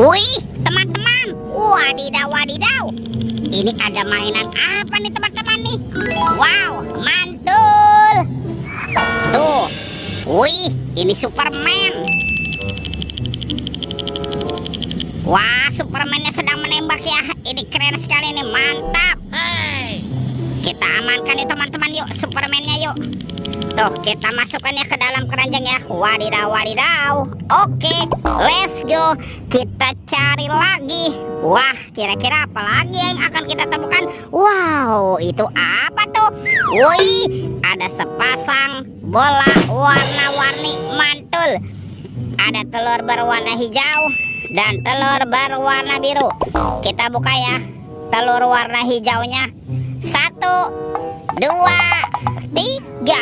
Wih, teman-teman. Wadidaw, wadidaw. Ini ada mainan apa nih teman-teman nih? Wow, mantul. Tuh. Wih, ini Superman. Wah, Supermannya sedang menembak ya. Ini keren sekali nih, mantap. Kita amankan nih teman-teman, yuk Supermannya yuk. Tuh, kita masukkan ya ke dalam keranjang ya. Wadidaw, wadidaw. Oke, let's go. Kita cari lagi. Wah, kira-kira apa lagi yang akan kita temukan? Wow, itu apa tuh? Wih, ada sepasang bola warna-warni, mantul. Ada telur berwarna hijau dan telur berwarna biru. Kita buka ya. Telur warna hijaunya. 1, 2, 3.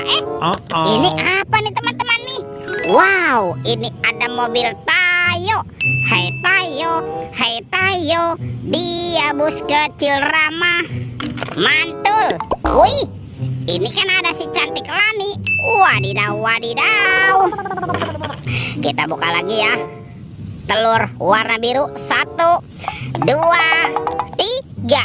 Ini apa nih teman-teman nih? Wow, ini ada mobil Tayo. Hai Tayo, hai Tayo, dia bus kecil ramah. Mantul. Wih, ini kan ada si cantik Lani. Wadidaw, wadidaw. Kita buka lagi ya. Telur warna biru. 1, 2, 3.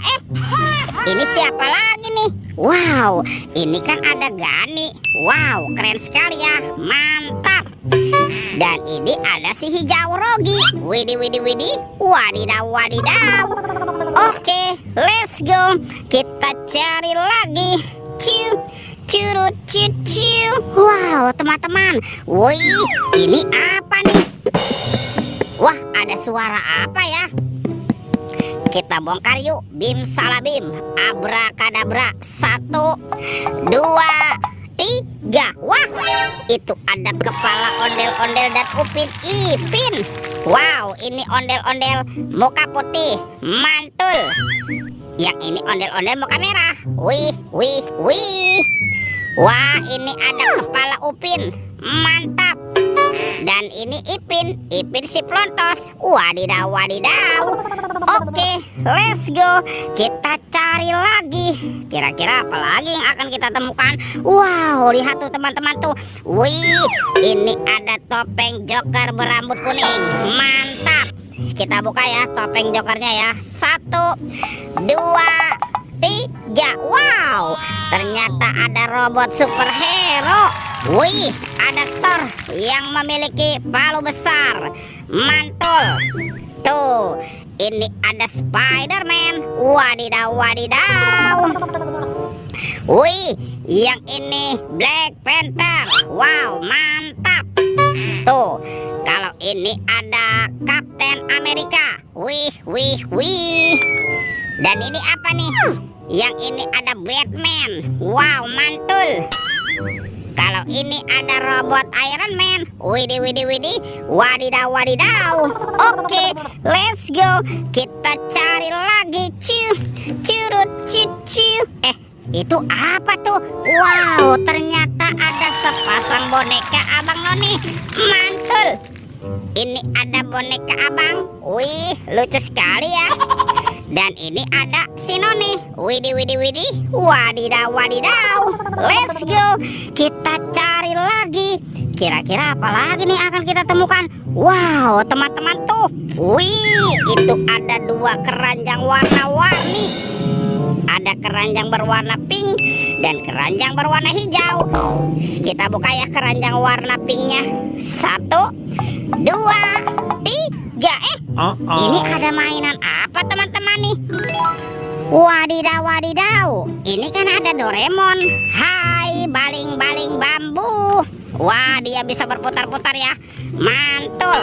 Ini siapa lagi nih? Wow, ini kan ada Gani. Wow, keren sekali ya. Mantap. Dan ini ada si hijau Rogi. Widih, widih, widih. Wadidaw, wadidaw. Oke, let's go. Kita cari lagi. Ciu, curut, ciu, ciu. Wow, teman-teman. Wih, ini apa nih? Wah, ada suara apa ya? Kita bongkar yuk. Bim salabim, abrakadabra. 1, 2, 3. Wah, itu ada kepala ondel-ondel dan Upin Ipin. Wow, ini ondel-ondel muka putih. Mantul. Yang ini ondel-ondel muka merah. Wih, wih, wih. Wah, ini ada kepala Upin. Mantap. Dan ini Ipin, Ipin si Plontos. Wadidaw, wadidaw. Oke, let's go. Kita cari lagi. Kira-kira apa lagi yang akan kita temukan? Wow, lihat tuh teman-teman tuh. Wih, ini ada topeng Joker berambut kuning. Mantap. Kita buka ya topeng Jokernya ya. 1, 2, 3. Wow, ternyata ada robot superhero. Wih, ada Thor yang memiliki palu besar. Mantul. Tuh, ini ada Spider-Man. Wadidaw, wadidaw. Wih, yang ini Black Panther. Wow, mantap. Tuh, kalau ini ada Captain America. Wih, wih, wih. Dan ini apa nih? Yang ini ada Batman. Wow, mantul. Kalau ini ada robot Iron Man. Widih, widih, widih. Wadidaw, wadidaw. Oke, let's go. Kita cari lagi. Ciu, curut, ciu, ciu. Itu apa tuh? Wow, ternyata ada sepasang boneka Abang Noni. Mantul. Ini ada boneka Abang. Wih, lucu sekali ya. Dan ini ada si Noni. Widih, widih, widih. Wadidaw, wadidaw. Let's go. Kita cari lagi. Kira-kira apa lagi nih akan kita temukan? Wow, teman-teman tuh. Wih, itu ada 2 keranjang warna-warni. Ada keranjang berwarna pink dan keranjang berwarna hijau. Kita buka ya keranjang warna pinknya. 1, 2, 3. Ini ada mainan apa teman-teman nih? Wadidaw, wadidaw. Ini kan ada Doraemon. Hai, baling-baling bambu. Wah, dia bisa berputar-putar ya. Mantul.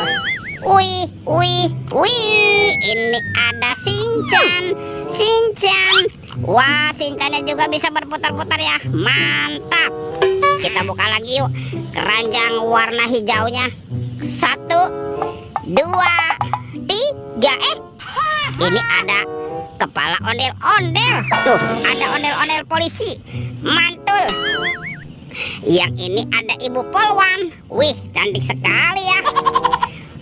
Wih, wih, wih. Ini ada Shinchan. Shinchan. Wah, Shinchannya juga bisa berputar-putar ya. Mantap. Kita buka lagi yuk keranjang warna hijaunya. 1, 2, 3. Ini ada kepala ondel-ondel. Tuh, ada ondel-ondel polisi. Mantul. Yang ini ada Ibu Polwan. Wih, cantik sekali ya.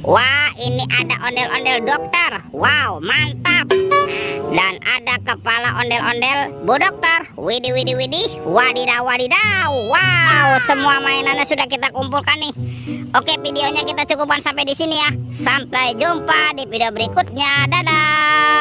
Wah, ini ada ondel-ondel dokter. Wow, mantap. Dan ada kepala ondel-ondel Bu Dokter. Widih, widih, widih. Wadidaw, wadidaw. Wow, semua mainannya sudah kita kumpulkan nih. Oke, videonya kita cukupkan sampai di sini ya. Sampai jumpa di video berikutnya. Dadah.